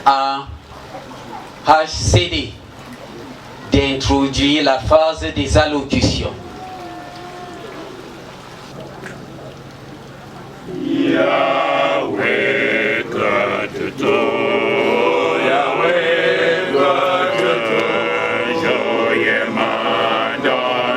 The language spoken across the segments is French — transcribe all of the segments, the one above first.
à HCD d'introduire la phase des allocutions. Yahweh, God, Yahweh, God, Joye Madonna,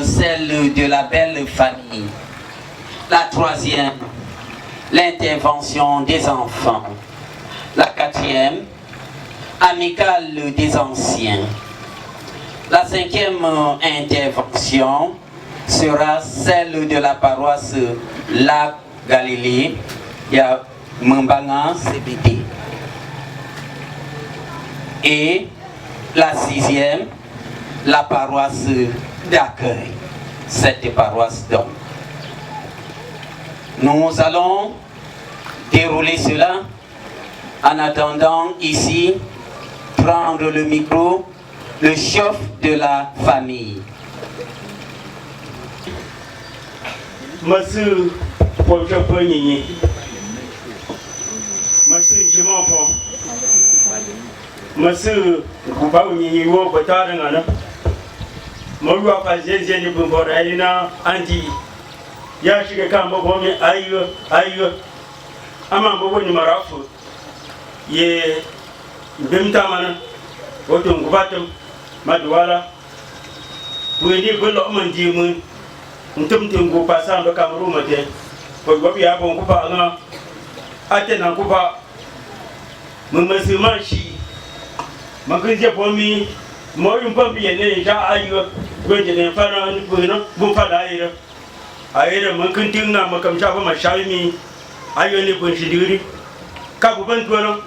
Celle de la belle famille. La troisième, l'intervention des enfants. La quatrième, amicale des anciens. La cinquième intervention sera celle de la paroisse Lac Galilée, il y a Mbanga CBD. Et la sixième, la paroisse d'accueil, cette paroisse donc. Nous allons dérouler cela en attendant ici prendre le micro, le chef de la famille. Monsieur Pochoponi, Monsieur Jimonpo, Monsieur Kubauni, Wokotarana. Morwa fa jeje ni bumbora ina anti ya shiga kan babo mi ayo ama babo ni marafu ye bimta mana wato ngubatum madwala weni golo man jimu ntumtum go pasa ndo kamru mate ko gobi ya bon kupa nga ate na kupa mumasi shi makunje bomi moyum pambi ne ja ayo gwenje ne fana ni buna bun fada ayira man kuntin na makam shafa mashami ayo ne bun shidiri ka bu ban tono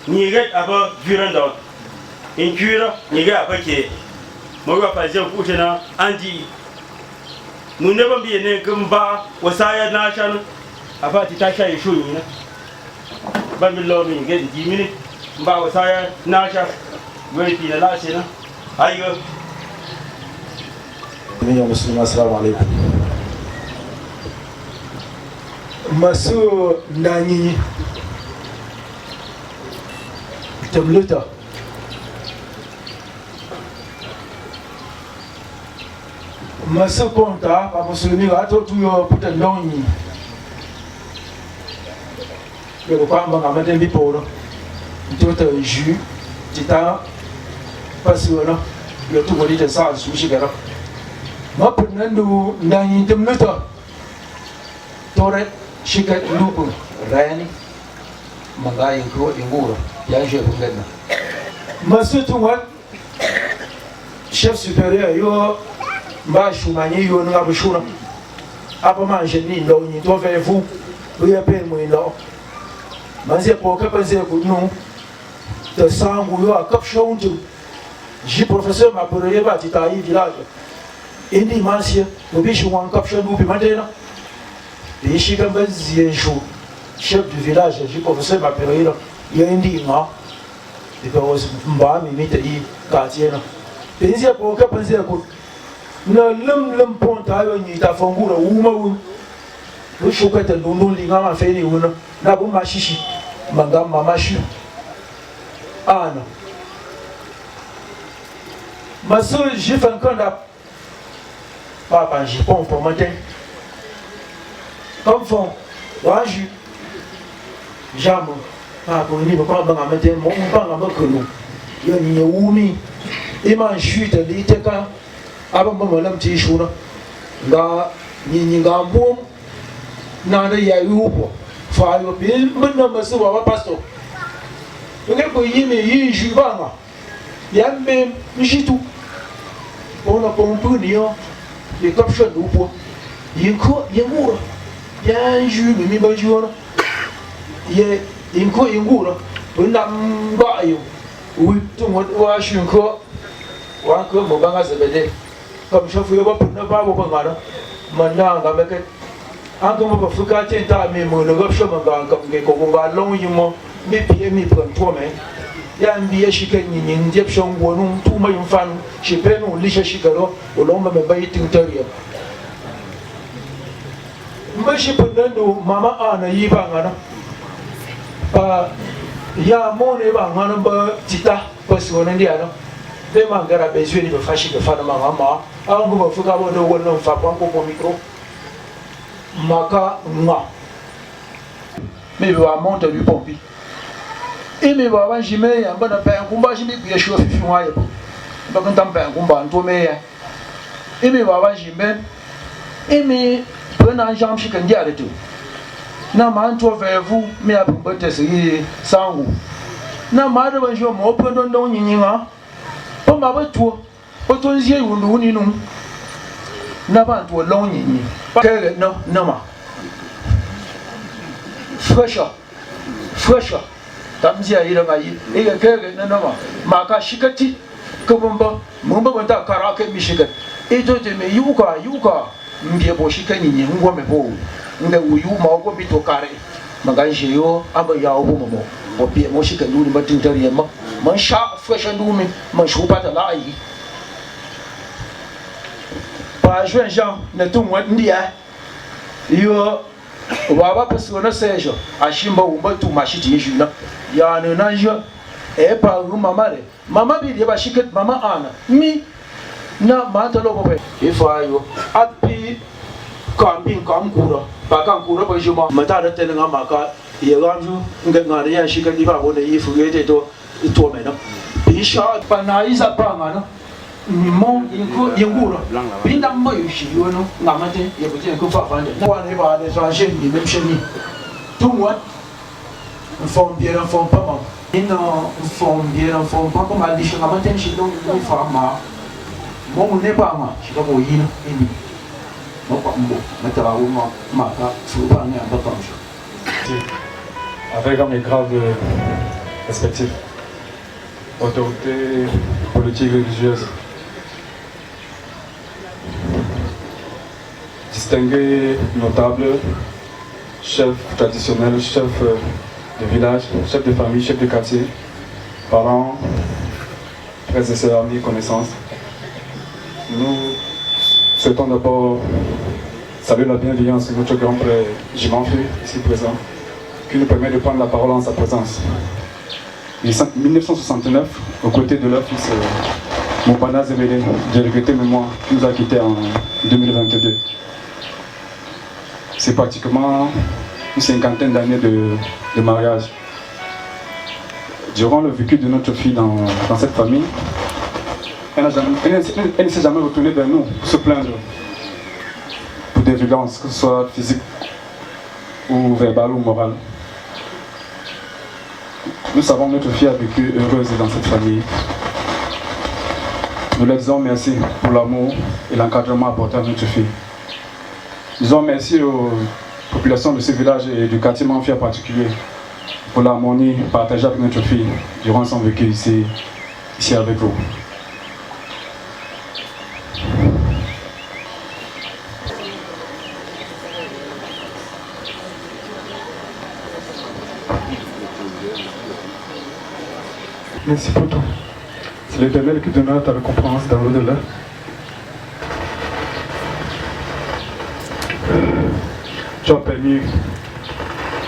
ni ga aba viranda in jura ni ga aba ke mo ga fa je kutena andi mun ne ban biye ne gumba wasaya na shan afati ta shayi shuni na ban bi lo mi ga di minute ba wasaya na sha wai fi la shi na ayo ni muslima assalamu alaikum masu nani tabluta masu konta pa muslimi wato tuyo puta ndonyi yo kwamba ngamatembi poro tout un jus, tita, parce que là, il y a tout le monde de ça, souci que là. Ma prenando na intimnata, tore, chica lupo, rani, mangai ko ingura, ya je bungena. Ma surtout moi, chef supérieur, yo, mba shumani yo nga bushuna. Apa manger ni lo ni to faire vous, oui appelle moi lo. Mas pour que penser que nous, de sang ou yo a cap chonju. J'ai professeur m'a pour y bâtir ta village. Indi mansia, nous bichons en cap chonju puis maintenant. Et ici quand ben zienjou, chef du village, j'ai professeur m'a pour y là. Il y a indi ma. Et puis mba mi mite i quartier là. Penser pour que penser que na lum ponta yo ni ta fongura uma u lu shukata lulu linga ma feni una na bu mashishi manga mama shi ana maso j'ai fait encore la papa j'ai pas pour matin comme fond waju jamu ah pour ni pas ba matin mon pas ba que nous yo ni umi et ma chute liteka abang malam ti shuna nga ni nga bom na da ya yupo fa yo bil mun na masu wa pastor nge ko yimi yi jubanga yambe njitu ona pompunio le caption dupo yinko yengura ya ju mi ba jona ye yinko yengura bunda mba yo wi to wa shinko wa ko mo banga sebede comme chauffeur yo pour ne pas vous ngara maintenant nga meke an ko mo fuka tenta mi mo le gop shoma nga kam ge ko nga long yimo mi pie mi pren to me ya mbi e shike ni ni ndep shon wonu tu ma yum fan shi pe no li shi shikaro o lo ma me bayi tintaria mba shi pendando mama ana yi ba ngana pa ya mo ne ba ngana ba tita parce qu'on ndi ana de mangara besoin de fashi de fana mama angu mafuka bodo wono fa panko ko micro maka nga me ba monte du pompi e me ba ban jime ya bana pa kumba jime ku yesho fifi wa ye ba kan tam pa kumba nto me ya e me ba ban jime e me prena jam shi kan dia de tu na ma nto vevu me ya bu bote se sangu na ma de ban jo mo prendo ndo nyinyinga on va voir tout autonisier ou nous ni nous n'avant tout long ni que non non ma fresh tamzia ila ngai et que non non ma ka shikati que bomba mumba banta karake mi shikat et to te me yuka mbie bo shikani ni ngome bo nge uyu ma ko bito kare maganji yo aba ya o mo bo pie mo shikani ni matintari ma man sha fresh ndumi man shupa ta lai pa jwen jean ne tu mo ndia yo wa ba persona sejo ashimba umba tu mashiti juna ya ne na je e pa mama bi de ba shiket mama ana mi na mata lo bobe e fa yo api kambin kamkura ba kamkura ba juma mata da tele ngama ka ye ganju nganga ya shiket di ba bo de yifu ye to me no bisha pa na isa pa ngana mon yengura binda mo yushi yo no ngamate ye buje ko fa fande wa ne ba de changer ni même cheni tout moi forme bien en forme pas mal non forme bien en forme pas comme ali changa matin chi donc ni fama mon ne pas ma chi ko yina ini mo pa mbo metara ou ma ka fu ba ne amba comme ça avec mes grades respectifs autorité politique religieuse distingué notable chef traditionnel chef de village chef de famille chef de quartier parents frères et sœurs amis connaissances nous souhaitons d'abord saluer la bienveillance de notre grand frère Jimanfu ici présent qui nous permet de prendre la parole en sa présence. En 1969, aux côtés de leur fils Mopana Zemele, j'ai regretté mémoire, qui nous a quittés en 2022. C'est pratiquement une cinquantaine d'années de mariage. Durant le vécu de notre fille dans cette famille, elle ne s'est jamais retournée vers nous pour se plaindre pour des violences, que ce soit physiques ou verbales ou morales. Nous savons que notre fille a vécu heureuse dans cette famille. Nous leur disons merci pour l'amour et l'encadrement apporté à notre fille. Disons merci aux populations de ce village et du quartier Manfi en particulier pour l'harmonie partagée avec notre fille durant son vécu ici avec vous. Merci pour tout. C'est l'Éternel qui donnera ta récompense dans l'au-delà. Tu as permis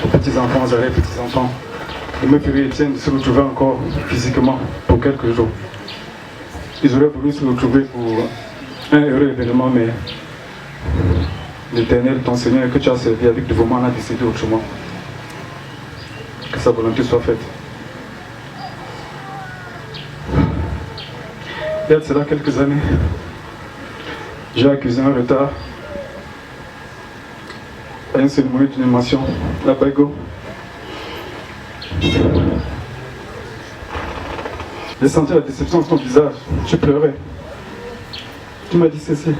aux petits-enfants, aux arrière-petits-enfants, de me et Étienne de se retrouver encore physiquement pour quelques jours. Ils auraient voulu se retrouver pour un heureux événement, mais l'Éternel, ton Seigneur, que tu as servi avec dévouement, a décidé autrement. Que sa volonté soit faite. Il y a de cela quelques années, j'ai accusé un retard à une cérémonie d'inhumation, la Bago. J'ai senti la déception de ton visage, tu pleurais. Tu m'as dit ceci.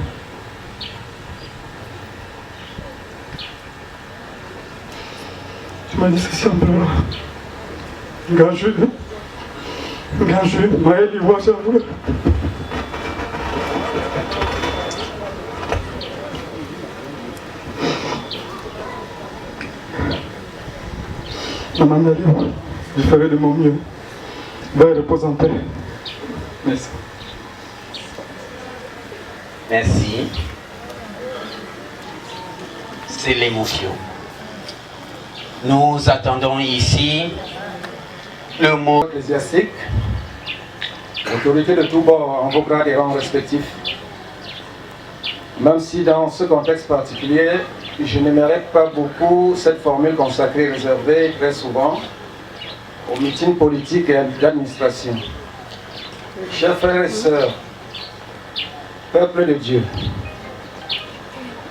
Tu m'as dit ceci en pleurant. Gageux, Maël, il voit j'avoue. Maman Nadia, je ferai de mon mieux. Va et repose en paix. Merci. Merci. C'est l'émotion. Nous attendons ici le mot ecclésiastique, autorité de tous bords en vos grades et rangs respectifs. Même si dans ce contexte particulier, je n'aimerais pas beaucoup cette formule consacrée, réservée très souvent aux meetings politiques et d'administration. Chers frères et sœurs, peuple de Dieu,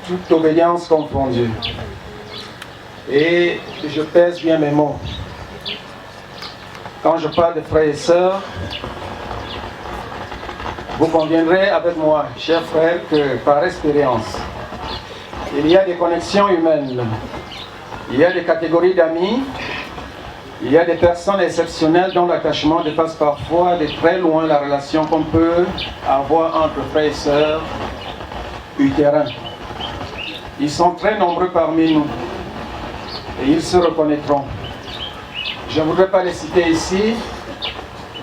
toute obédience confondue, et je pèse bien mes mots. Quand je parle de frères et sœurs, vous conviendrez avec moi, chers frères, que par expérience, il y a des connexions humaines, il y a des catégories d'amis, il y a des personnes exceptionnelles dont l'attachement dépasse parfois de très loin la relation qu'on peut avoir entre frères et sœurs utérins. Ils sont très nombreux parmi nous et ils se reconnaîtront. Je ne voudrais pas les citer ici,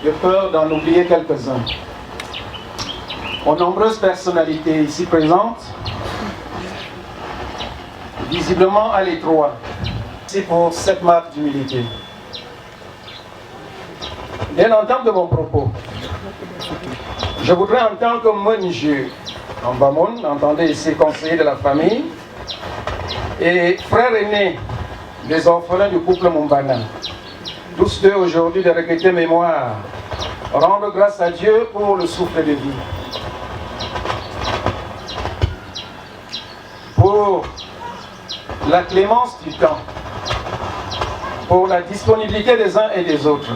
de peur d'en oublier quelques-uns. Aux nombreuses personnalités ici présentes, visiblement à l'étroit, c'est pour cette marque d'humilité. Dès l'entente de mon propos, je voudrais en tant que Monjeu en Bamon, entendez ici conseiller de la famille, et frère aîné des orphelins du couple Mumbana, tous deux aujourd'hui de regretter mémoire, rendre grâce à Dieu pour le souffle de vie, pour la clémence du temps, pour la disponibilité des uns et des autres.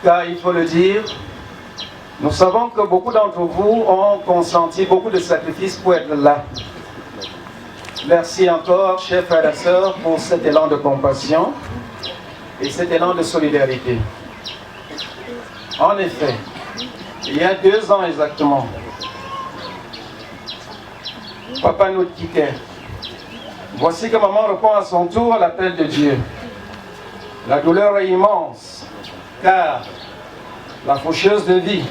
Car il faut le dire, nous savons que beaucoup d'entre vous ont consenti beaucoup de sacrifices pour être là. Merci encore, chers frères et sœurs, pour cet élan de compassion et cet élan de solidarité. En effet, il y a 2 ans exactement, papa nous quittait. Voici que maman répond à son tour à l'appel de Dieu. La douleur est immense, car la faucheuse de vie,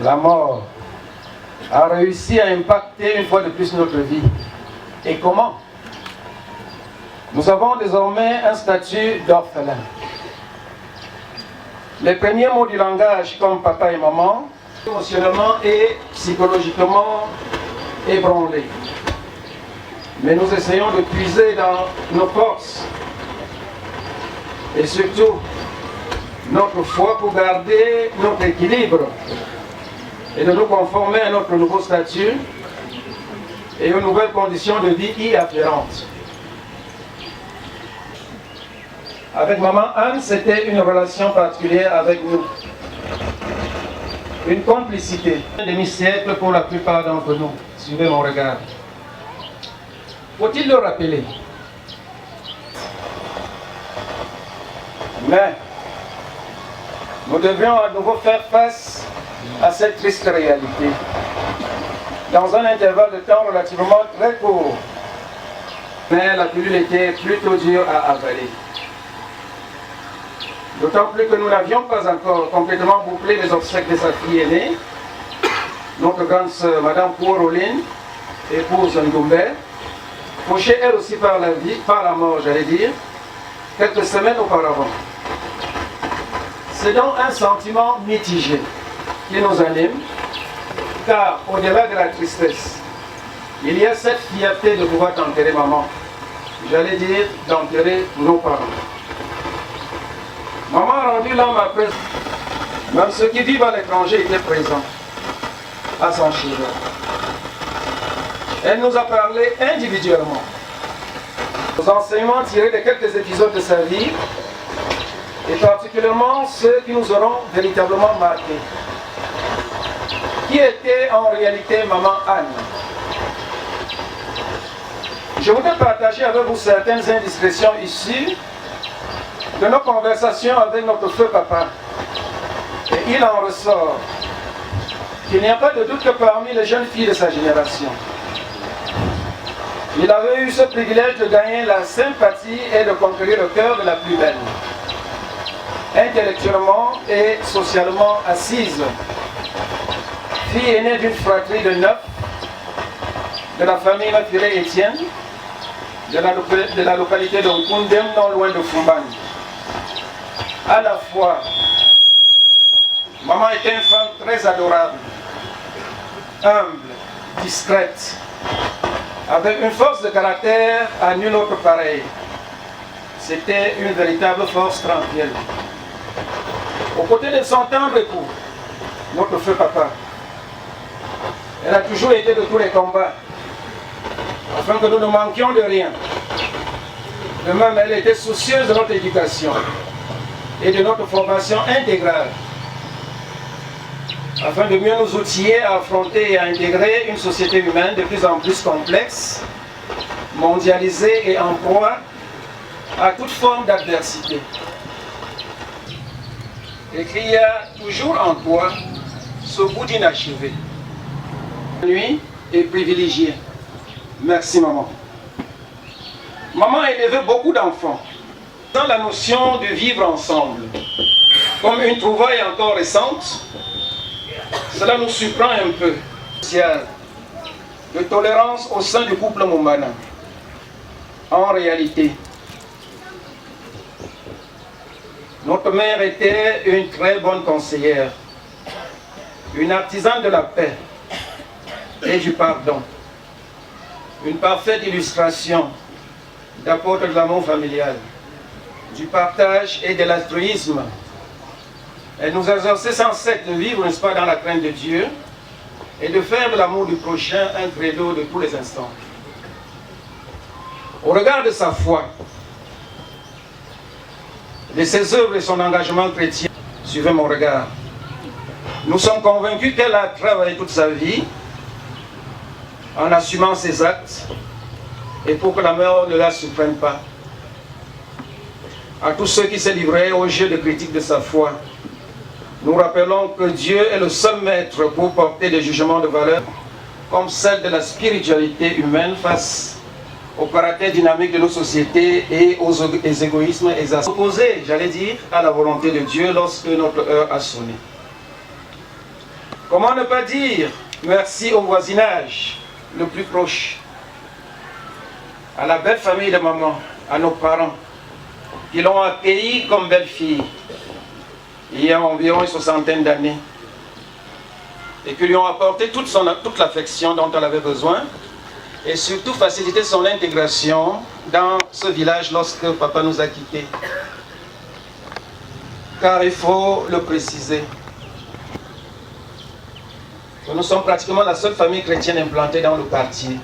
la mort, a réussi à impacter une fois de plus notre vie. Et comment? Nous avons désormais un statut d'orphelin. Les premiers mots du langage, comme papa et maman, émotionnellement et psychologiquement ébranlés. Mais nous essayons de puiser dans nos forces et surtout notre foi pour garder notre équilibre et de nous conformer à notre nouveau statut et aux nouvelles conditions de vie y afférentes. Avec maman Anne, c'était une relation particulière avec nous. Une complicité. Un demi-siècle pour la plupart d'entre nous. Suivez mon regard. Faut-il le rappeler? Mais nous devions à nouveau faire face à cette triste réalité dans un intervalle de temps relativement très court. Mais la pilule était plutôt dure à avaler. D'autant plus que nous n'avions pas encore complètement bouclé les obsèques de sa fille aînée, notre grande sœur, Madame Kouroline, épouse Ngoumbé, fauchée elle aussi par la mort, j'allais dire, quelques semaines auparavant. C'est donc un sentiment mitigé qui nous anime, car au-delà de la tristesse, il y a cette fierté de pouvoir enterrer maman. J'allais dire d'enterrer nos parents. Maman a rendu l'âme après. Même ceux qui vivent à l'étranger étaient présents à son chevet. Elle nous a parlé individuellement. Nos enseignements tirés de quelques épisodes de sa vie, et particulièrement ceux qui nous auront véritablement marqués. Qui était en réalité maman Anne? Je voudrais partager avec vous certaines indiscrétions issues de nos conversations avec notre feu papa. Et il en ressort qu'il n'y a pas de doute que parmi les jeunes filles de sa génération, il avait eu ce privilège de gagner la sympathie et de conquérir le cœur de la plus belle. Intellectuellement et socialement assise, fille aînée d'une fratrie de 9, de la famille Mafiré Étienne, de la localité de Nkundem, non loin de Fumbani. À la fois, maman était une femme très adorable, humble, discrète, avec une force de caractère à nul autre pareil. C'était une véritable force tranquille. Aux côtés de son tendre époux, notre feu papa, elle a toujours été de tous les combats, afin que nous ne manquions de rien. De même, elle était soucieuse de notre éducation et de notre formation intégrale, afin de mieux nous outiller à affronter et à intégrer une société humaine de plus en plus complexe, mondialisée et en proie à toute forme d'adversité. Et qu'il y a toujours en toi ce goût d'inachevé. La nuit est privilégiée. Merci maman. Maman a élevé beaucoup d'enfants dans la notion de vivre ensemble. Comme une trouvaille encore récente, cela nous surprend un peu. De tolérance au sein du couple Moumana. En réalité, notre mère était une très bonne conseillère, une artisane de la paix et du pardon, une parfaite illustration d'apôtre de l'amour familial, du partage et de l'altruisme. Elle nous a exercé sans cesse de vivre, n'est-ce pas, dans la crainte de Dieu et de faire de l'amour du prochain un credo de tous les instants. Au regard de sa foi, de ses œuvres et son engagement chrétien, suivez mon regard, nous sommes convaincus qu'elle a travaillé toute sa vie en assumant ses actes et pour que la mort ne la surprenne pas. À tous ceux qui se livraient au jeu de critique de sa foi, nous rappelons que Dieu est le seul maître pour porter des jugements de valeur comme celle de la spiritualité humaine face au caractère dynamique de nos sociétés et aux égoïsmes opposés, j'allais dire, à la volonté de Dieu lorsque notre heure a sonné. Comment ne pas dire merci au voisinage le plus proche, à la belle famille de maman, à nos parents, qui l'ont accueillie comme belle-fille il y a environ une soixantaine d'années et qui lui ont apporté toute l'affection dont elle avait besoin et surtout facilité son intégration dans ce village lorsque papa nous a quittés. car il faut le préciser. Nous sommes pratiquement la seule famille chrétienne implantée dans le quartier.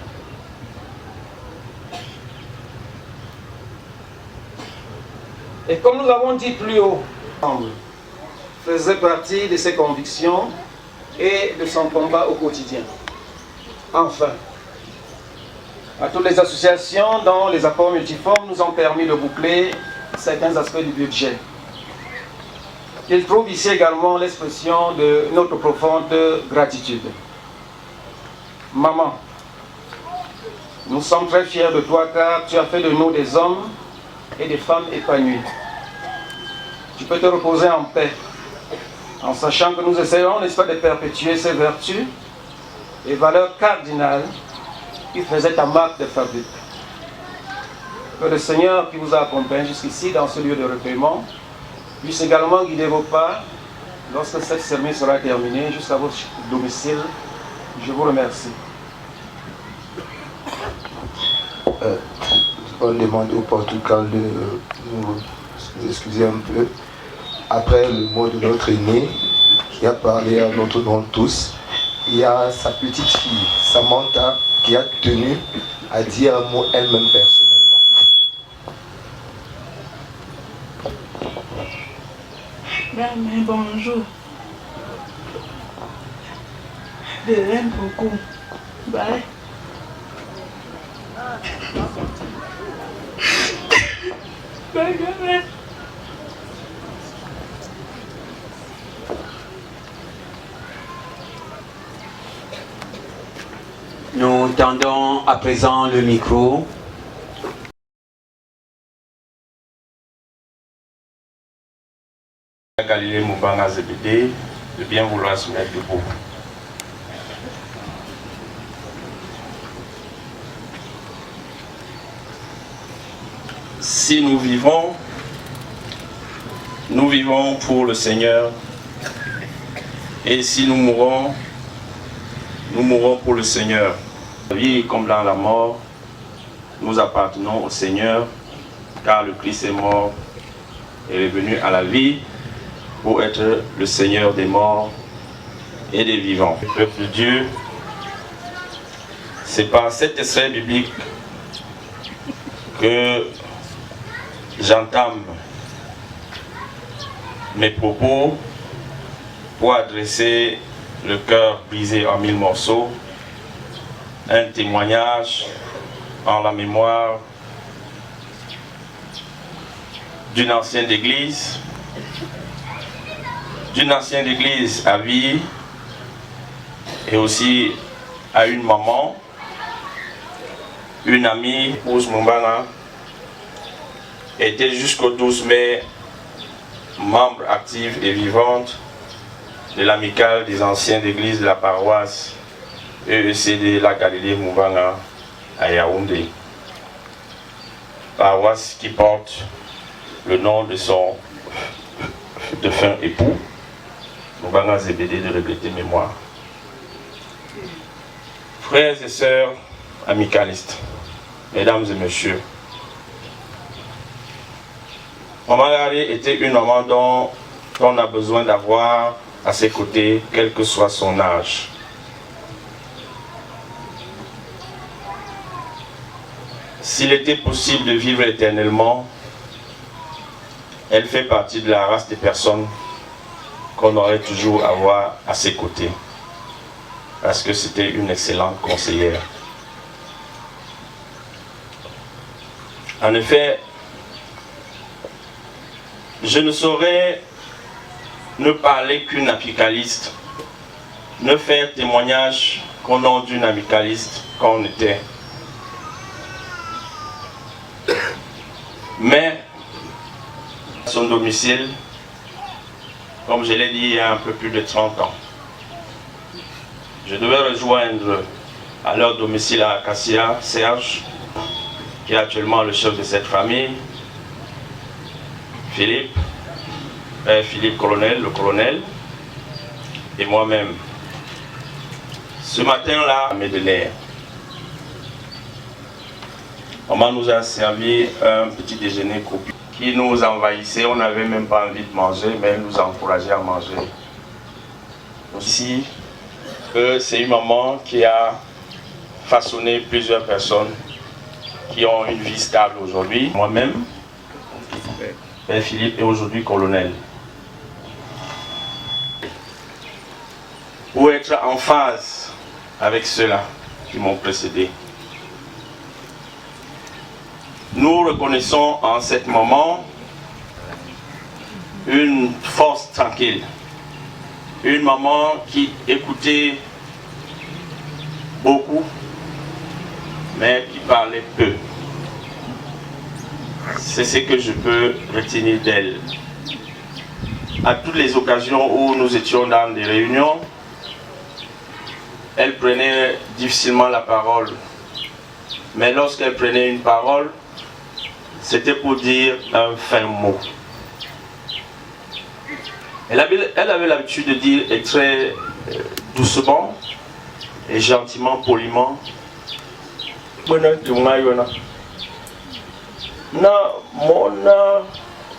Et comme nous l'avons dit plus haut, faisait partie de ses convictions et de son combat au quotidien. Enfin, à toutes les associations dont les apports multiformes nous ont permis de boucler certains aspects du budget. Il trouve ici également l'expression de notre profonde gratitude. Maman, nous sommes très fiers de toi car tu as fait de nous des hommes et des femmes épanouies. Tu peux te reposer en paix, en sachant que nous essayons, n'est-ce pas, de perpétuer ces vertus et valeurs cardinales qui faisaient ta marque de fabrique. Que le Seigneur qui vous a accompagné jusqu'ici dans ce lieu de recueillement puisse également guider vos pas lorsque cette cérémonie sera terminée jusqu'à votre domicile. Je vous remercie. On demande au Portugal de nous excuser un peu. Après le mot de notre aîné, qui a parlé à notre nom tous, il y a sa petite fille, Samantha, qui a tenu à dire un mot elle-même personnellement. Mais bonjour. Je l'aime beaucoup. Bye. Bye, bye. Nous tendons à présent le micro. Galilée Moubanga Zebedé, de bien vouloir se mettre debout. Si nous vivons pour le Seigneur. Et si nous mourons pour le Seigneur. La vie comme dans la mort, nous appartenons au Seigneur, car le Christ est mort et est venu à la vie pour être le Seigneur des morts et des vivants. Le peuple de Dieu, c'est par cet extrait biblique que j'entame mes propos pour adresser le cœur brisé en 1000 morceaux, un témoignage en la mémoire d'une ancienne église à vie et aussi à une maman, une amie, Ouz Moubanga, était jusqu'au 12 mai membre active et vivante de l'amicale des anciens d'église de la paroisse EEC de la Galilée Moubanga à Yaoundé. Paroisse qui porte le nom de son défunt époux, Moubanga Zebedé de regrettée mémoire. Frères et sœurs amicalistes, mesdames et messieurs, Maman Gary était une maman dont on a besoin d'avoir à ses côtés, quel que soit son âge. S'il était possible de vivre éternellement, elle fait partie de la race des personnes qu'on aurait toujours à avoir à ses côtés, parce que c'était une excellente conseillère. En effet, je ne saurais ne parler qu'une amicaliste, ne faire témoignage qu'au nom d'une amicaliste qu'on était. Mais, à son domicile, comme je l'ai dit il y a un peu plus de 30 ans, je devais rejoindre à leur domicile à Acacia, Serge, qui est actuellement le chef de cette famille, Philippe, Philippe Colonel, le colonel, et moi-même. Ce matin-là, à Medellin, maman nous a servi un petit déjeuner copieux qui nous envahissait, on n'avait même pas envie de manger, mais elle nous encourageait à manger. Aussi, c'est une maman qui a façonné plusieurs personnes qui ont une vie stable aujourd'hui. Moi-même, Père Philippe est aujourd'hui colonel. Pour être en phase avec ceux-là qui m'ont précédé, nous reconnaissons en ce moment une force tranquille, une maman qui écoutait beaucoup, mais qui parlait peu. C'est ce que je peux retenir d'elle. À toutes les occasions où nous étions dans des réunions, elle prenait difficilement la parole. Mais lorsqu'elle prenait une parole, c'était pour dire un fin mot. Elle avait l'habitude de dire et très doucement et gentiment, poliment, na mona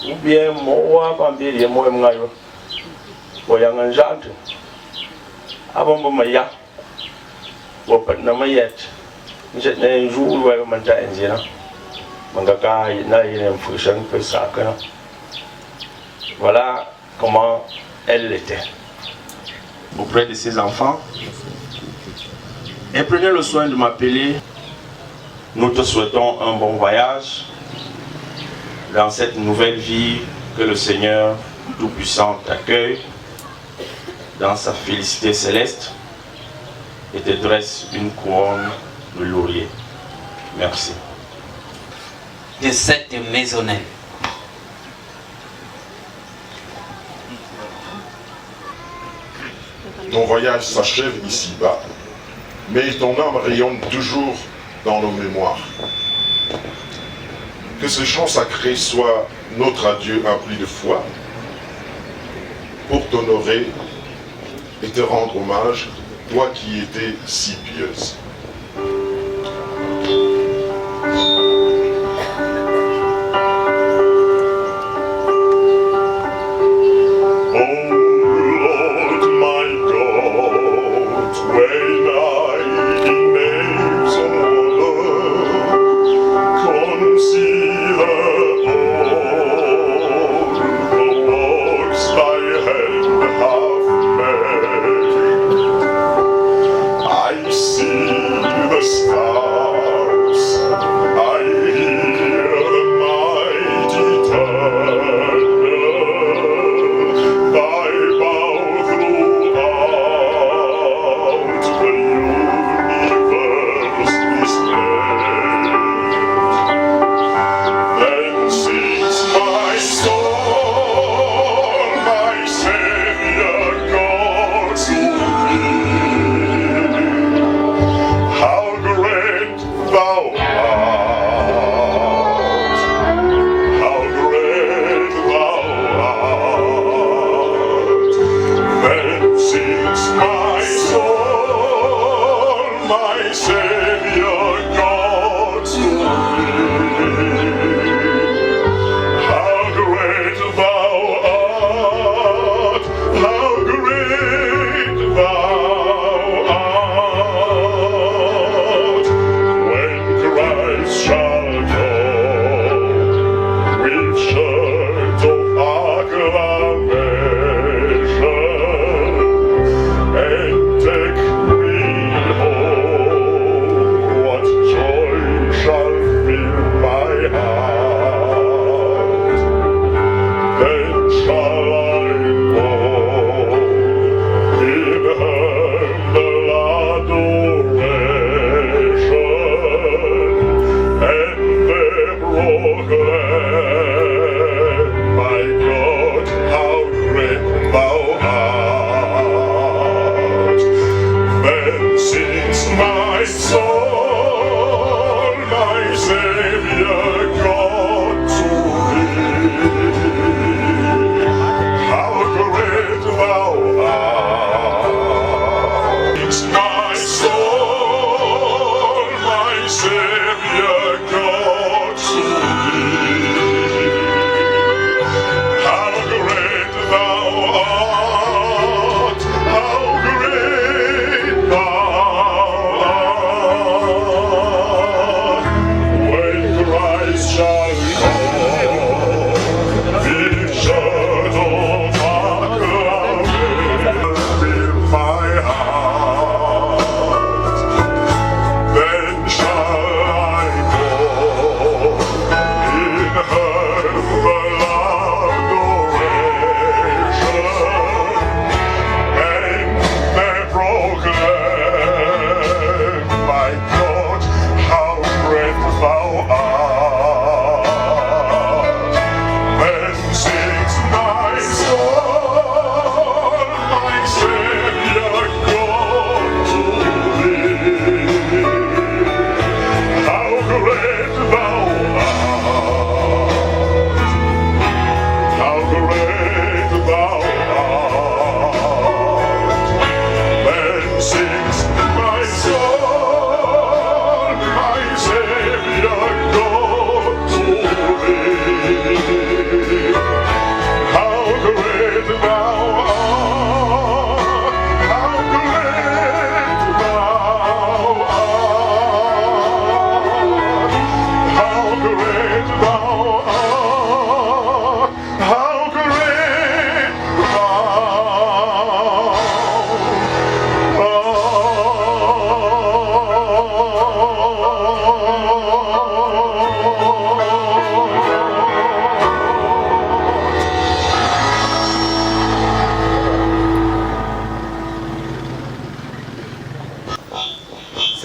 ou bien moi bambiri moi mngayo boyanga njante abombo maya bopat na mayet nje ne jour wa manta enjina mangaka na yene mfushan pe sakana. Voilà comment elle l'était auprès de ses enfants. Elle prenait le soin de m'appeler. Nous te souhaitons un bon voyage dans cette nouvelle vie que le Seigneur Tout-Puissant t'accueille dans sa félicité céleste et te dresse une couronne de laurier. Merci. De cette maisonnette. Ton voyage s'achève ici-bas, mais ton âme rayonne toujours dans nos mémoires. Que ce chant sacré soit notre adieu empli de foi pour t'honorer et te rendre hommage, toi qui étais si pieuse. I see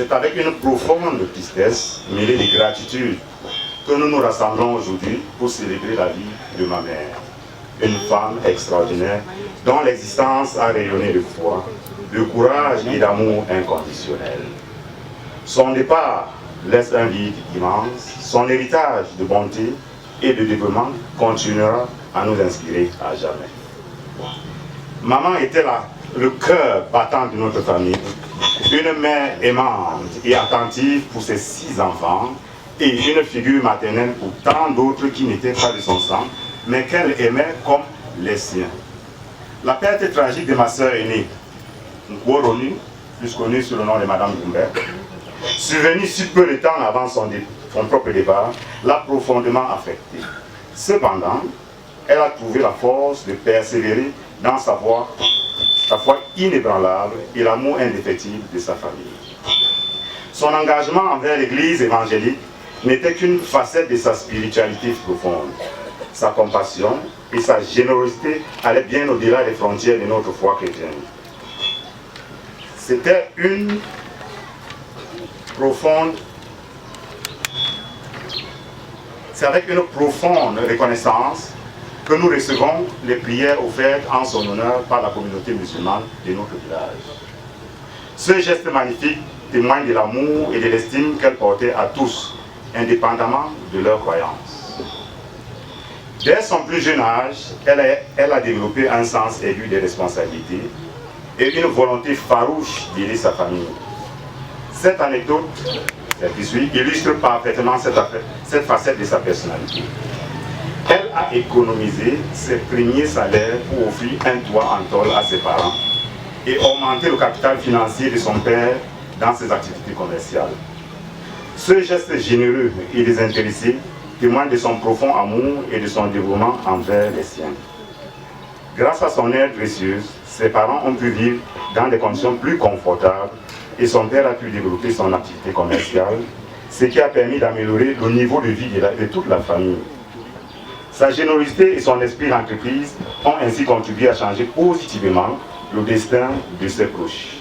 c'est avec une profonde tristesse, mêlée de gratitude, que nous nous rassemblons aujourd'hui pour célébrer la vie de ma mère. Une femme extraordinaire dont l'existence a rayonné de foi, de courage et d'amour inconditionnel. Son départ laisse un vide immense, son héritage de bonté et de développement continuera à nous inspirer à jamais. Maman était là, le cœur battant de notre famille, une mère aimante et attentive pour ses 6 enfants et une figure maternelle pour tant d'autres qui n'étaient pas de son sang, mais qu'elle aimait comme les siens. La perte tragique de ma sœur aînée, Nkoronu, plus connue sous le nom de Madame Gumbert, survenue si peu de temps avant son propre départ, l'a profondément affectée. Cependant, elle a trouvé la force de persévérer dans sa foi inébranlable et l'amour indéfectible de sa famille. Son engagement envers l'Église évangélique n'était qu'une facette de sa spiritualité profonde. Sa compassion et sa générosité allaient bien au-delà des frontières de notre foi chrétienne. C'était c'est avec une profonde reconnaissance que nous recevons les prières offertes en son honneur par la communauté musulmane de notre village. Ce geste magnifique témoigne de l'amour et de l'estime qu'elle portait à tous, indépendamment de leur croyance. Dès son plus jeune âge, elle a développé un sens aigu des responsabilités et une volonté farouche d'aider sa famille. Cette anecdote, celle qui suit, illustre parfaitement cette facette de sa personnalité. Elle a économisé ses premiers salaires pour offrir un toit en tôle à ses parents et augmenter le capital financier de son père dans ses activités commerciales. Ce geste généreux et désintéressé témoigne de son profond amour et de son dévouement envers les siens. Grâce à son aide précieuse, ses parents ont pu vivre dans des conditions plus confortables et son père a pu développer son activité commerciale, ce qui a permis d'améliorer le niveau de vie de toute la famille. Sa générosité et son esprit d'entreprise ont ainsi contribué à changer positivement le destin de ses proches.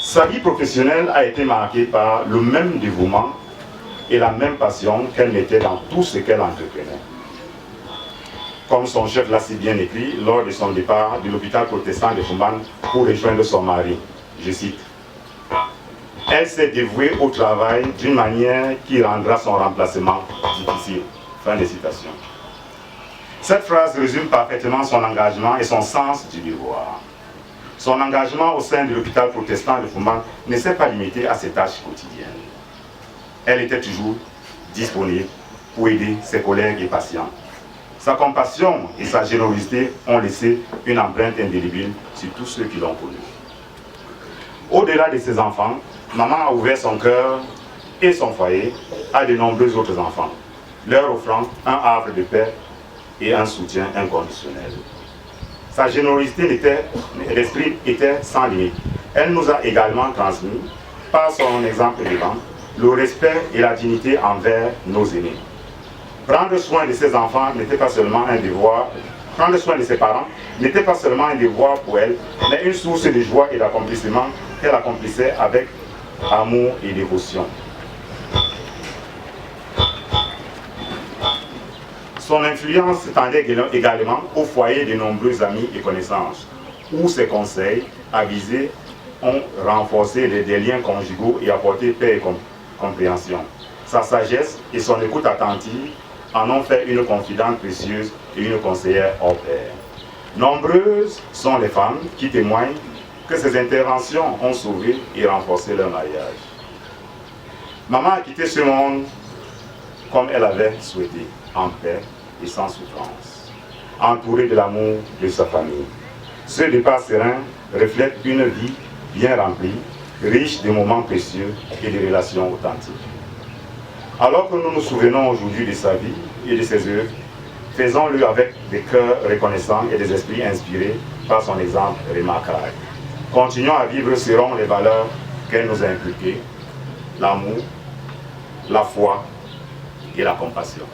Sa vie professionnelle a été marquée par le même dévouement et la même passion qu'elle mettait dans tout ce qu'elle entreprenait. Comme son chef l'a si bien écrit lors de son départ de l'hôpital protestant de Fumban pour rejoindre son mari, je cite, « Elle s'est dévouée au travail d'une manière qui rendra son remplacement difficile. » Fin de citation. Cette phrase résume parfaitement son engagement et son sens du devoir. Son engagement au sein de l'hôpital protestant de Fumban ne s'est pas limité à ses tâches quotidiennes. Elle était toujours disponible pour aider ses collègues et patients. Sa compassion et sa générosité ont laissé une empreinte indélébile sur tous ceux qui l'ont connue. Au-delà de ses enfants, maman a ouvert son cœur et son foyer à de nombreux autres enfants, leur offrant un havre de paix et un soutien inconditionnel. Sa générosité d'esprit était sans limite. Elle nous a également transmis, par son exemple vivant, le respect et la dignité envers nos aînés. Prendre soin de ses enfants n'était pas seulement un devoir, prendre soin de ses parents n'était pas seulement un devoir pour elle, mais une source de joie et d'accomplissement qu'elle accomplissait avec amour et dévotion. Son influence s'étendait également au foyer de nombreux amis et connaissances, où ses conseils avisés ont renforcé des liens conjugaux et apporté paix et compréhension. Sa sagesse et son écoute attentive en ont fait une confidente précieuse et une conseillère hors pair. Nombreuses sont les femmes qui témoignent que ces interventions ont sauvé et renforcé leur mariage. Maman a quitté ce monde comme elle avait souhaité, en paix et sans souffrance, entourée de l'amour de sa famille. Ce départ serein reflète une vie bien remplie, riche de moments précieux et de relations authentiques. Alors que nous nous souvenons aujourd'hui de sa vie et de ses œuvres, faisons-le avec des cœurs reconnaissants et des esprits inspirés par son exemple remarquable. Continuons à vivre selon les valeurs qu'elle nous a inculquées, l'amour, la foi et la compassion.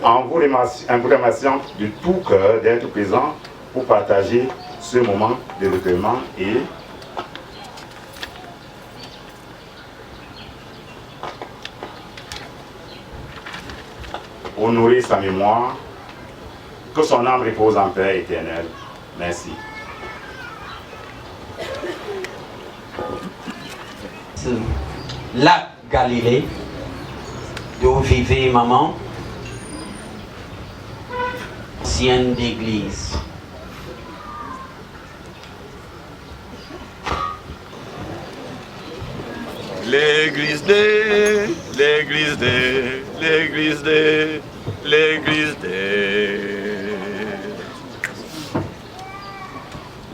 en vous remerciant de tout cœur d'être présent pour partager ce moment de recueillement et honorer sa mémoire. Que son âme repose en paix éternelle. Merci. Lac Galilée, d'où vivait maman, ancienne d'église. L'église des, l'église des, l'église des, l'église des.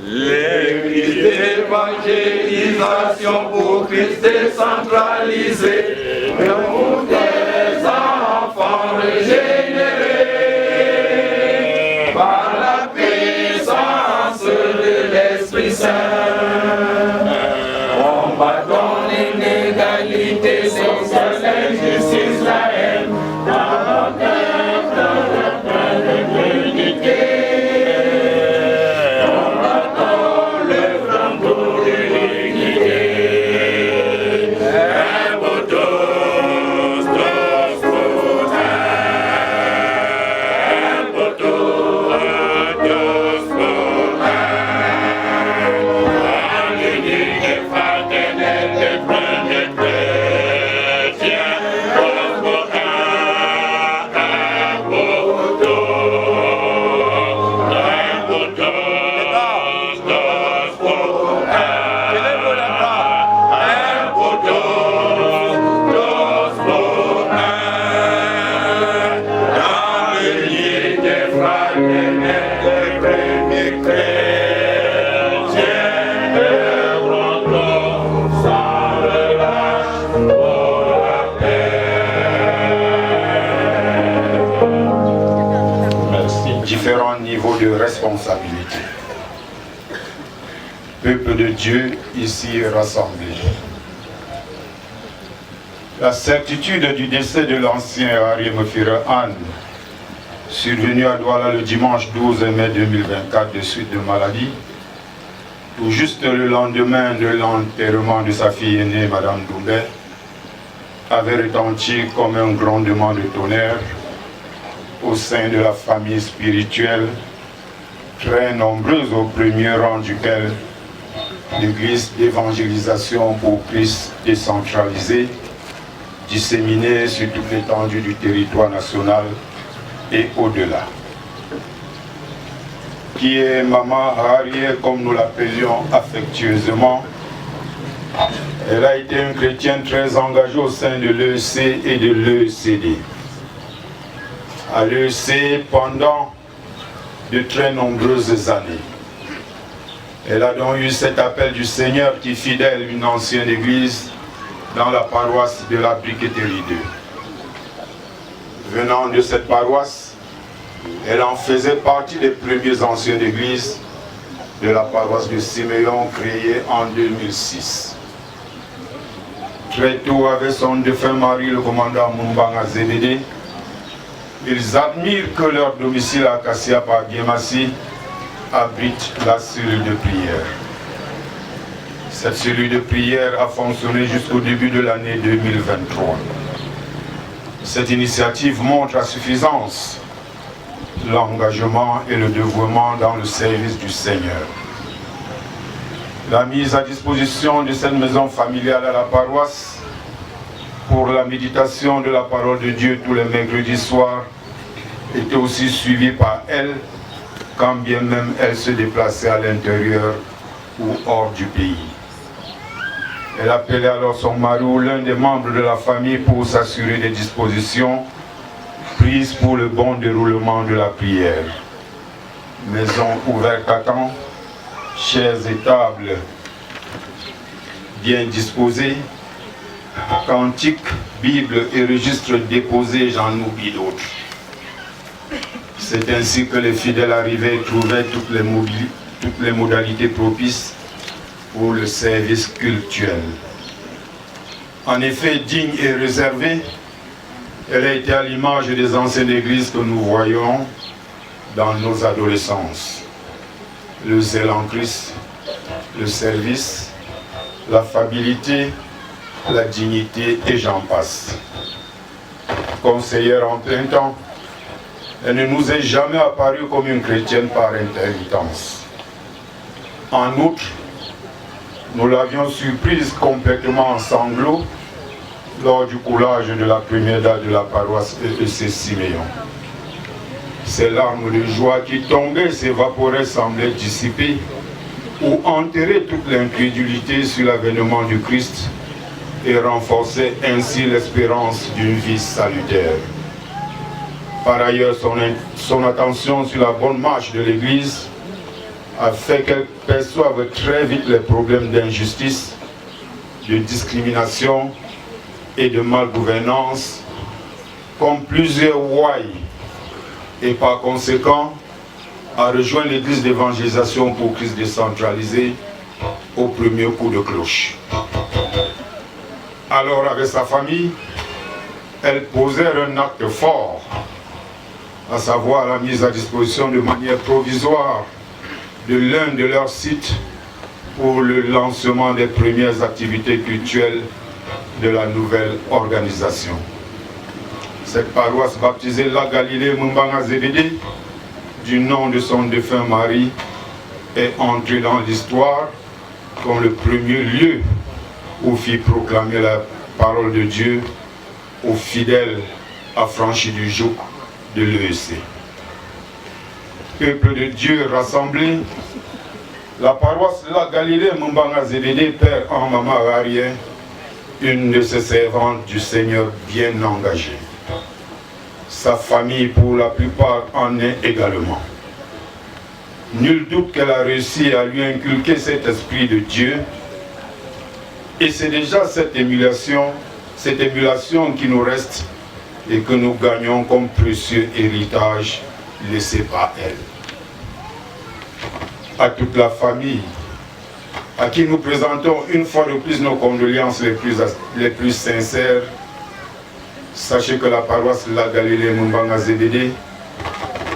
L'église d'évangélisation pour Christ décentralisé, le monde des enfants régénérés par la puissance de l'Esprit Saint. Combattons l'inégalité sociale, l'injustice, la haine, dans notre cœur, de l'unité. Différents niveaux de responsabilité. Peuple de Dieu ici rassemblé. La certitude du décès de l'ancien Harry Mofira Anne, survenu à Douala le dimanche 12 mai 2024 de suite de maladie, tout juste le lendemain de l'enterrement de sa fille aînée, Madame Doumbé, avait retenti comme un grondement de tonnerre au sein de la famille spirituelle, très nombreuse au premier rang duquel l'église d'évangélisation pour Christ décentralisée, disséminée sur toute l'étendue du territoire national et au-delà. Qui est Maman Harriet, comme nous l'appelions affectueusement. Elle a été une chrétienne très engagée au sein de l'EEC et de l'EECD. À l'EEC pendant de très nombreuses années. Elle a donc eu cet appel du Seigneur qui fidèle une ancienne église dans la paroisse de la Briqueterie 2. Venant de cette paroisse, elle en faisait partie des premières anciennes églises de la paroisse de Siméon créée en 2006. Très tôt, avec son défunt mari, le commandant Mumbanga Zebede, ils admirent que leur domicile à Kassia par Guémassi abrite la cellule de prière. Cette cellule de prière a fonctionné jusqu'au début de l'année 2023. Cette initiative montre à suffisance l'engagement et le dévouement dans le service du Seigneur. La mise à disposition de cette maison familiale à la paroisse pour la méditation de la parole de Dieu tous les mercredis soirs était aussi suivie par elle, quand bien même elle se déplaçait à l'intérieur ou hors du pays. Elle appelait alors son mari ou l'un des membres de la famille pour s'assurer des dispositions prises pour le bon déroulement de la prière. Maison ouverte à temps, chaises et tables bien disposées, cantiques, Bible et registres déposés, j'en oublie d'autres. C'est ainsi que les fidèles arrivaient et trouvaient toutes les modalités propices pour le service cultuel. En effet, digne et réservé, Elle a été à l'image des anciennes églises que nous voyons dans nos adolescences. Le zèle en Christ, le service, l'affabilité, la dignité et j'en passe. Conseillère en plein temps, elle ne nous est jamais apparue comme une chrétienne par intermittence. En outre, nous l'avions surprise complètement en sanglots lors du coulage de la première date de la paroisse EEC Siméon. Ces larmes de joie qui tombaient, s'évaporaient, semblaient dissiper ou enterrer toute l'incrédulité sur l'avènement du Christ et renforcer ainsi l'espérance d'une vie salutaire. Par ailleurs, son attention sur la bonne marche de l'Église a fait qu'elle perçoive très vite les problèmes d'injustice, de discrimination et de malgouvernance comme plusieurs ouailles et par conséquent a rejoint l'église d'évangélisation pour Christ décentralisée au premier coup de cloche. Alors avec sa famille, elle posait un acte fort, à savoir la mise à disposition de manière provisoire de l'un de leurs sites pour le lancement des premières activités culturelles de la nouvelle organisation. Cette paroisse baptisée La Galilée Mumbanga Zebede, du nom de son défunt mari, est entrée dans l'histoire comme le premier lieu où fit proclamer la parole de Dieu aux fidèles affranchis du joug de l'EEC. Peuple de Dieu rassemblé, la paroisse La Galilée Mumbanga Zebede perd en maman arrière une de ses servantes du Seigneur bien engagée. Sa famille, pour la plupart, en est également. Nul doute qu'elle a réussi à lui inculquer cet esprit de Dieu. Et c'est déjà cette émulation qui nous reste et que nous gagnons comme précieux héritage laissé par elle. À toute la famille, à qui nous présentons une fois de plus nos condoléances les plus sincères, sachez que la paroisse La Galilée Mumbanga Zebede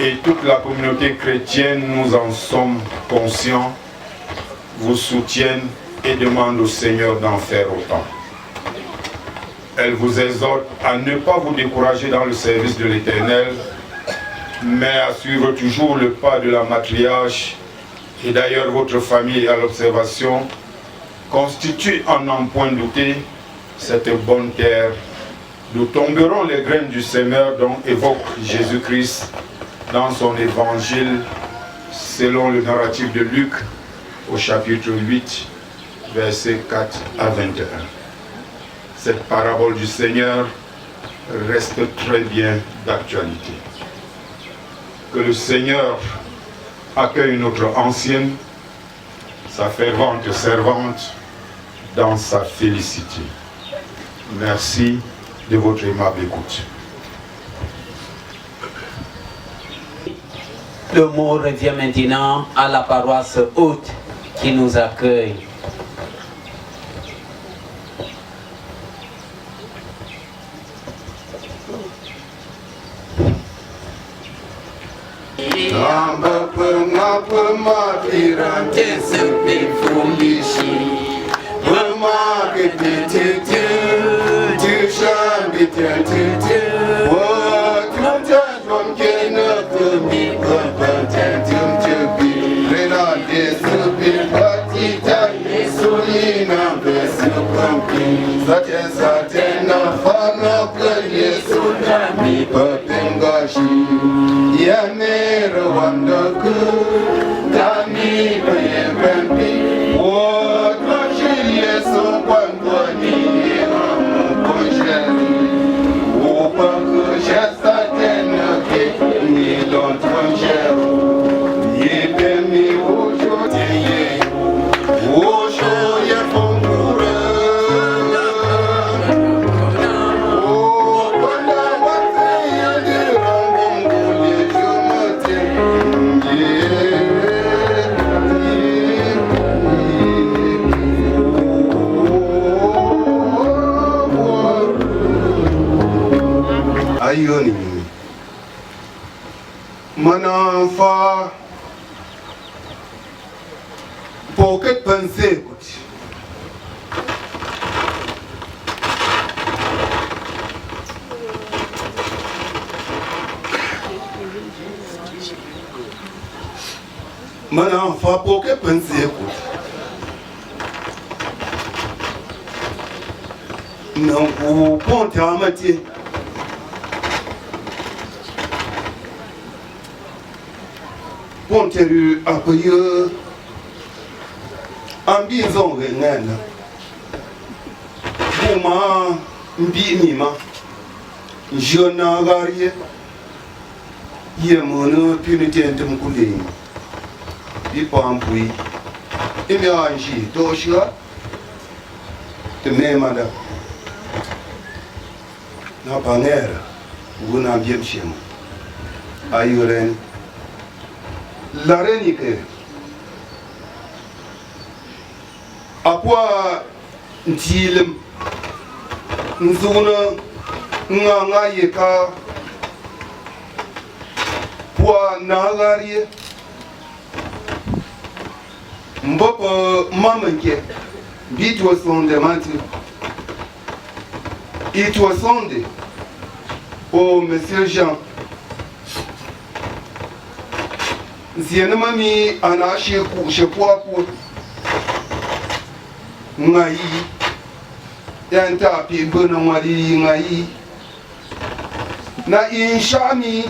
et toute la communauté chrétienne, nous en sommes conscients, vous soutiennent et demandent au Seigneur d'en faire autant. Elle vous exhorte à ne pas vous décourager dans le service de l'Éternel, mais à suivre toujours le pas de la matriarche. Et d'ailleurs, votre famille à l'observation constitue, en n'en point douter, cette bonne terre d'où tomberont les graines du Seigneur dont évoque Jésus-Christ dans son évangile selon le narratif de Luc au chapitre 8, versets 4 à 21. Cette parabole du Seigneur reste très bien d'actualité. Que le Seigneur accueille notre ancienne, sa fervente servante, dans sa félicité. Merci de votre aimable écoute. Le mot revient maintenant à la paroisse haute qui nous accueille. Oh, ayoni mana fa pocket penser mana fa pocket penser non ku ponte amati ponte ru apoye ambition ngena buma mbi ni ma jona garie ye mono punité ndum kule bi pampui imi anji doshia te memada na panera una bien chem ayuren la renike apwa ntilem nzuna nga yeka pwa nagarie mbopo mamanke bitwa sonde manti itwa sonde oh monsieur Jean ziena mami ana sheku shekwa ku ngai yanta pi bana wali ngai na inshami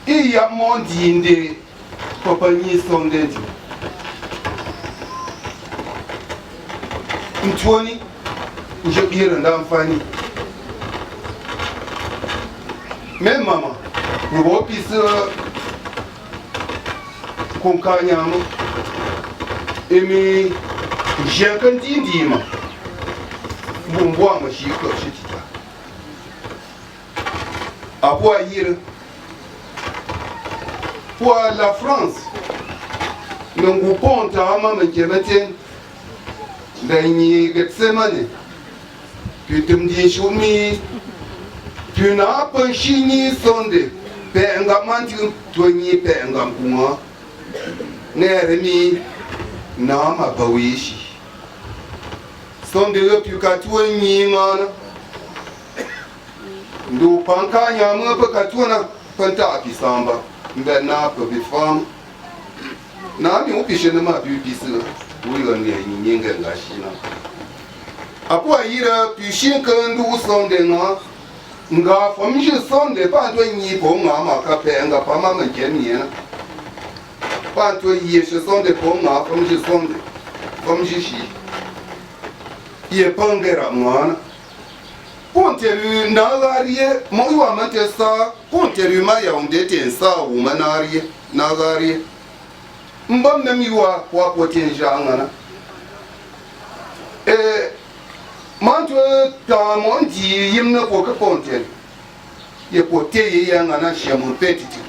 iya mondinde papa ni sonde mtoni je bira ndamfani même maman nous voulons qu'on gagne et mais j'ai qu'un dindima bon bois ma chico chita à quoi hier pour la France nous vous ponte à maman qui mettait dernier semaine puis tu me dis choumi tu n'as pas chini sonde penga manti toni penga kuma neremi na mabawishi sonde yo puka toni ngana ndo panka nyama pa katuna panta apisamba mbe na pa bifam na mi upishe na ma bibisa uyo ni nyinga ngashina apo ayira pishin kandu sonde nga nga famji sonde pa to nyi po nga ma ka pe nga pa ma ngeni na pa to yeshe sonde po nga famji shi ye pangera mwana ponteru na garie mo wa mate sa ponteru ma ya ondete sa wo manarie na garie mbam na miwa kwa potenja ngana manto ta mondi yimna ko ka pontel ye pote ye ya ngana shemu petiti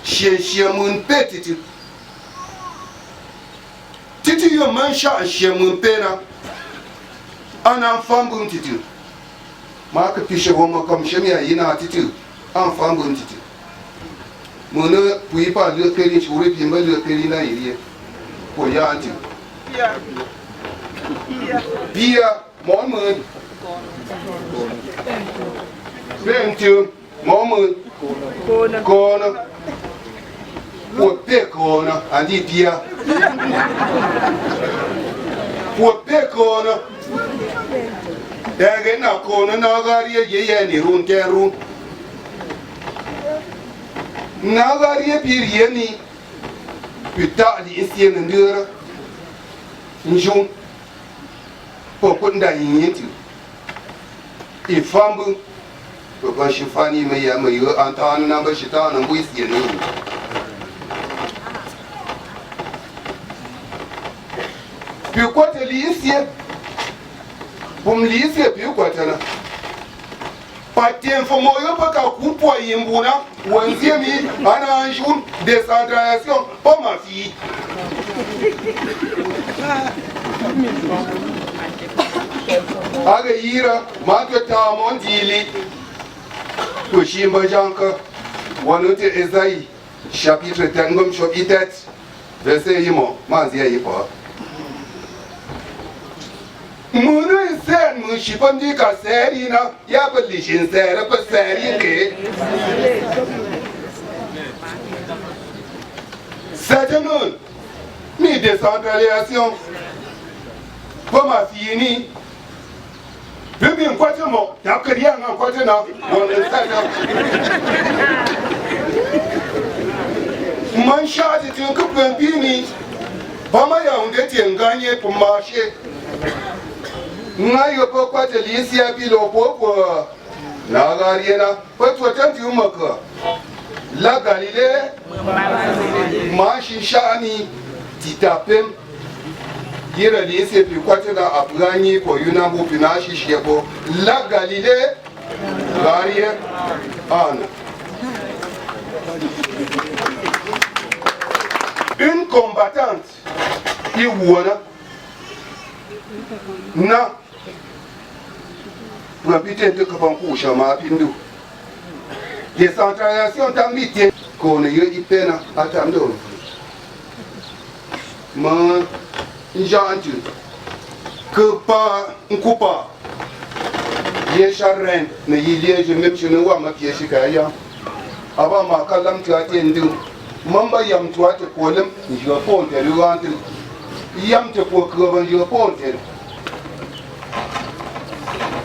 shemu petiti titi yo mansha shemu pena ana fambu titi ma ka pishe goma kam shemi ya ina titi an fambu titi mona puis pas le keri chure pi mbele le keri na irie ko ya anti Pia, Mormon. Venture, Mormon. Corner. What big corner, and the Pia. What big corner. There get no corner, no garia, ye, any room, ten room. Nagaria Piriani. Without the Indian and Dura. In June. Pour kunda yinti ifambu ko shifani mai ya mai antanu na ba shita na buis yene pi kwata lisie bum lisie pi kwata na patien fo moyo pa ka kupwa yimbuna wanzie mi ana anjun décentralisation pour ma fille Agayira, Makata Mondili, Kushimba Janka, Wanute Esaïe, chapitre Tangum Shobitet, verset Yimo, Manzia Yipa. Munu sen Mushipandi Kaserina, Yapalishin Sera Pasarinke. Cette année, mi décentralisation, comme a fini, je bien quoi de moi, il n'y a que rien en quoi de moi, on le sait. Mon chat est un couple de bini, pas mal on détient gagné pour marcher. N'a eu pas quoi de l'ici à Bilo pour Nagariena, pas toi tant tu m'as. La Galilée, Machishani, Titapem, Gira Lise, puis quoi tu as appris pour Yunambo, Pinachi, Chiebo, La Galilée, Garia, Anne. Une combattante, Iwana, Na, pour habiter de Kapankou, Chama, Pindou. Décentralisation t'invite qu'on ait eu peine à t'amener. Mais j'entends que pas un coupa. J'ai charré, mais il y a même chez nous à ma pièce chez Kaya. Avant ma calam tu as tendu. Mamba yam toi te colem, je réponds à l'ouantre. Yam te procure, je réponds.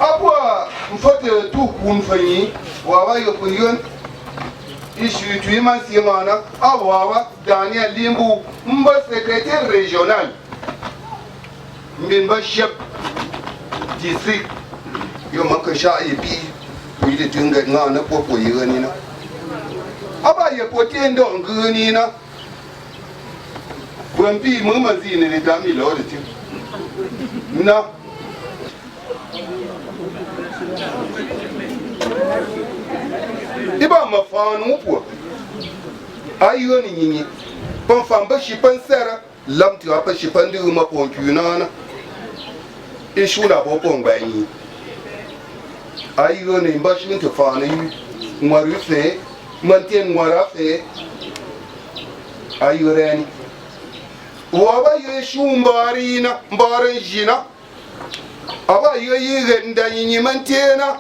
Après, il faut tout pour une famille. Wawa yokuyon issu tu mansiemana awawa Daniel Limbu mba secrétaire régional mba chef district yo makasha epi puide tunga ngana popo yirani aba ye potendo ngani na kwampi mumazine ne dami loditi na Iba ma fanu po ayo ni nyinyi pon famba shipan sera lam ti apa shipan di ma pon kunana e shula bo pon gbanyi ayo ni mba shin to fanu ngwaru fe manten ngwara fe ayo reni waba ye shumbari na mbaran jina aba yo yige ndanyi mantena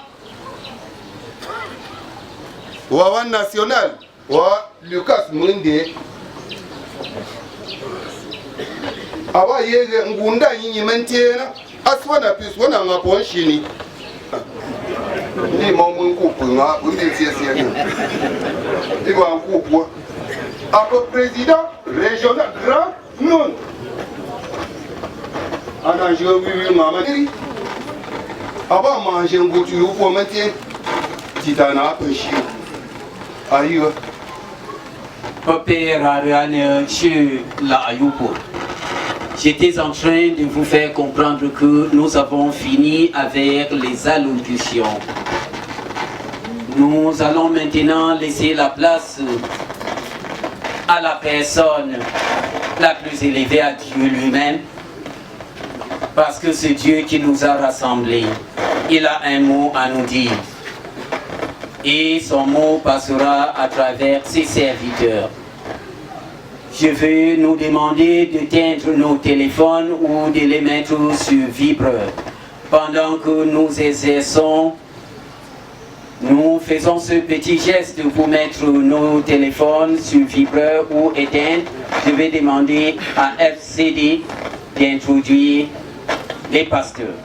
wa national wa Lucas Munde aba yege ngunda yinyi mentena aswana pis wana ngapon shini ni mamun kupunga undi siesia ni iba kupwa ako président régional grand non ana jo wiwi mama ni aba manje ngutu yu po menti titana peshi ayo J'étais en train de vous faire comprendre que nous avons fini avec les allocutions. Nous allons maintenant laisser la place à la personne la plus élevée, à Dieu lui-même, parce que c'est Dieu qui nous a rassemblés. Il a un mot à nous dire. Et son mot passera à travers ses serviteurs. Je veux nous demander d'éteindre nos téléphones ou de les mettre sur vibreur. Pendant que nous exerçons, nous faisons ce petit geste pour mettre nos téléphones sur vibreur ou éteindre. Je vais demander à FCD d'introduire les pasteurs.